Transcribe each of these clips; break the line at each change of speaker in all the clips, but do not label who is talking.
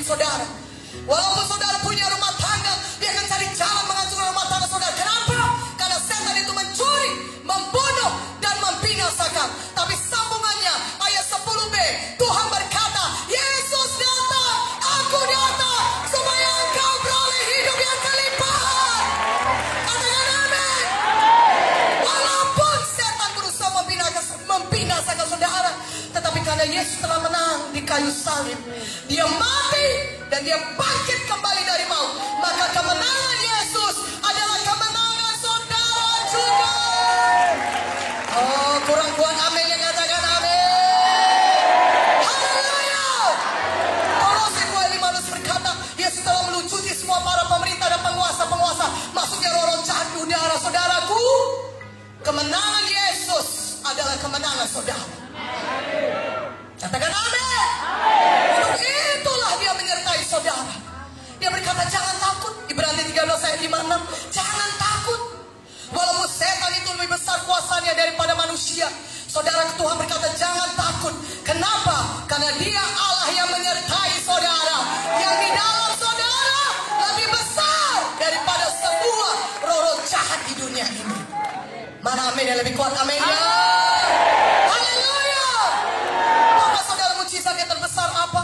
saudara. Walaupun saudara punya rumah tangga, dia akan cari jalan menghancurkan rumah tangga saudara. Kenapa? Karena setan itu mencuri, membunuh, dan membinasakan. Tapi sambungannya ayat 10b, Tuhan berkata, Yesus datang, aku datang, supaya engkau beroleh hidup yang kelimpahan. Katakan amin. Walaupun setan berusaha membinasakan saudara, tetapi karena Yesus telah menang di kayu salib, dia mati dan dia bangkit kembali dari maut, maka kemenangan Yesus adalah kemenangan saudara juga. Oh, kurang kuat amin yang katakan amin. Haleluya. Kolose 2:15 berkata, Yesus telah melucuti semua para pemerintah dan penguasa-penguasa, masuknya roh-roh jahat di udara. Saudaraku, kemenangan Yesus adalah kemenangan saudara. Katakan amin. Untuk itulah dia menyertai saudara. Dia berkata, jangan takut. Ibrani 13 ayat 56. Jangan takut. Walaupun setan itu lebih besar kuasanya daripada manusia, saudara, Tuhan berkata jangan takut. Kenapa? Karena dia Allah yang menyertai saudara. Yang di dalam saudara lebih besar daripada semua roh-roh jahat di dunia ini. Mana amin yang lebih kuat? Amin ya. Haleluya. Apa saudara mujizat yang terbesar apa?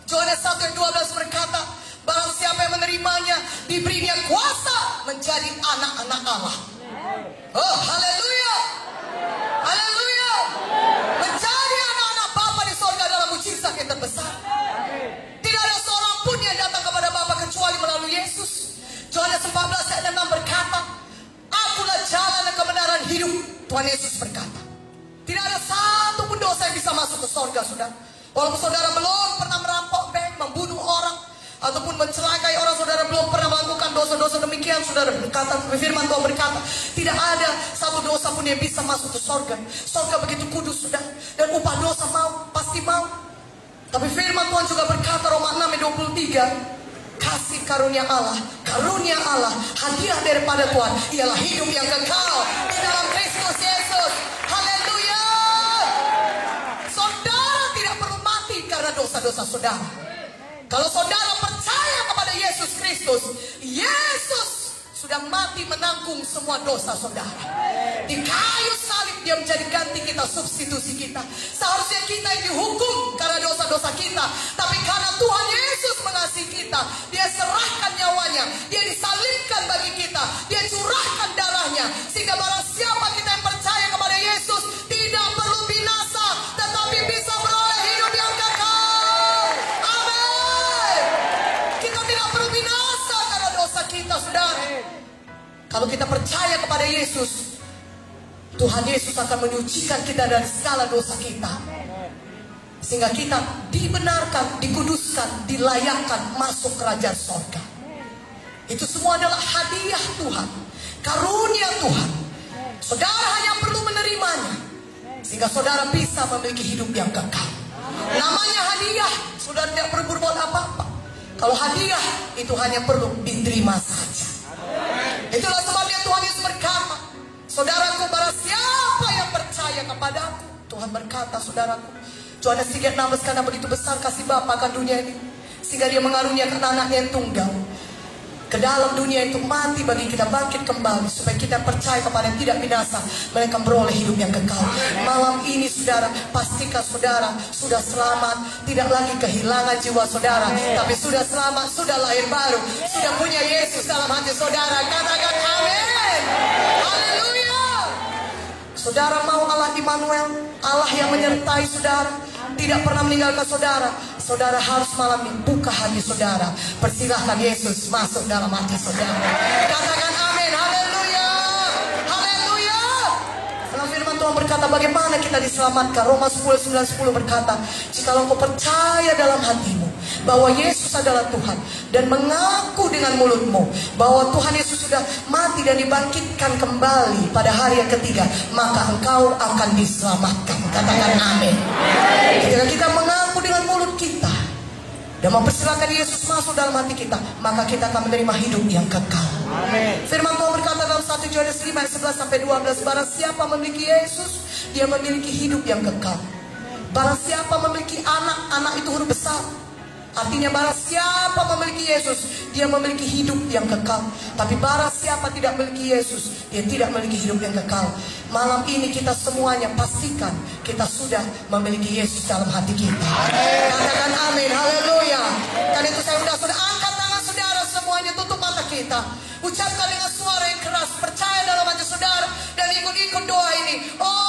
Yohanes 1 ayat 12 berkata, barang siapa yang menerimanya, diberinya kuasa menjadi anak-anak Allah. Oh, haleluya. Haleluya. Menjadi anak-anak Bapa di sorga adalah mujizat yang terbesar. Tidak ada seorang pun yang datang kepada Bapa kecuali melalui Yesus. Yohanes 14 ayat 6 berkata, akulah jalan dan kebenaran hidup. Tuhan Yesus berkata, tidak ada satu pun dosa yang bisa masuk ke sorga, saudara. Walaupun saudara belum pernah merampok bank, membunuh orang, ataupun mencelakai orang, saudara belum pernah melakukan dosa-dosa demikian, saudara berkata, firman Tuhan berkata, tidak ada satu dosa pun yang bisa masuk ke sorga. Sorga begitu kudus, saudara, dan upah dosa pasti mau. Tapi firman Tuhan juga berkata, Roma 6 ayat 23, kasih karunia Allah, hadiah daripada Tuhan ialah hidup yang kekal di dalam Kristus Yesus. Haleluya. Saudara tidak perlu mati karena dosa-dosa saudara. Kalau saudara percaya kepada Yesus Kristus, Yesus sudah mati menanggung semua dosa saudara. Di kayu salib dia menjadi ganti kita, substitusi kita. Seharusnya kita yang dihukum karena dosa-dosa kita, tapi karena Tuhan Yesus mengasihi kita, dia serahkan nyawanya, dia disalibkan bagi kita, dia curahkan darahnya, sehingga barang siapa kita yang percaya kepada Yesus tidak perlu binasa, tetapi bisa beroleh hidup yang kekal. Amin. Kita tidak perlu binasa karena dosa kita, saudara. Kalau kita percaya kepada Yesus, Tuhan Yesus akan menyucikan kita dari segala dosa kita, sehingga kita dibenarkan, dikuduskan, dilayakkan masuk kerajaan sorga. Itu semua adalah hadiah Tuhan, karunia Tuhan. Saudara hanya perlu menerimanya, sehingga saudara bisa memiliki hidup yang kekal. Namanya hadiah, saudara tidak perlu berbuat apa-apa. Kalau hadiah itu hanya perlu diterima saja. Itulah sebabnya Tuhan Yesus berkata, saudaraku, barang siapa yang percaya kepadaku, Tuhan berkata, saudaraku, Yohanes 3:16, karena begitu besar kasih Bapa akan dunia ini, sehingga dia mengaruniakan anaknya yang tunggal, ke dalam dunia itu mati bagi kita, bangkit kembali, supaya kita percaya kepada yang tidak binasa, mereka beroleh hidup yang kekal. Malam ini saudara, pastikan saudara sudah selamat, tidak lagi kehilangan jiwa saudara, tapi sudah selamat, sudah lahir baru, sudah punya Yesus dalam hati saudara. Katakan amin. Haleluya. Saudara mau Allah Immanuel, Allah yang menyertai saudara, tidak pernah meninggalkan saudara. Saudara harus malam ini buka hati saudara, persilahkan Yesus masuk dalam hati saudara. Katakan amin. Haleluya. Haleluya. Dalam firman Tuhan berkata, bagaimana kita diselamatkan? Roma 10:9-10 berkata, jikalau engkau percaya dalam hatimu bahwa Yesus adalah Tuhan, dan mengaku dengan mulutmu bahwa Tuhan Yesus sudah mati dan dibangkitkan kembali pada hari yang ketiga, maka engkau akan diselamatkan. Katakan amin. Ketika kita mengaku dengan mulut kita dan mempersilahkan Yesus masuk dalam hati kita, maka kita akan menerima hidup yang kekal. Amin. Firman Tuhan berkata dalam 1 Yohanes 5:11-12, barang siapa memiliki Yesus, dia memiliki hidup yang kekal. Barang siapa memiliki anak, anak itu huruf besar, Artinya barang siapa memiliki Yesus, dia memiliki hidup yang kekal. Tapi barang siapa tidak memiliki Yesus, dia tidak memiliki hidup yang kekal. Malam ini kita semuanya pastikan kita sudah memiliki Yesus dalam hati kita. Katakan amin, haleluya. Karena itu saya sudah angkat tangan saudara semuanya, tutup mata kita. Ucapkan dengan suara yang keras, percaya dalam hati saudara, dan ikut-ikut doa ini. Oh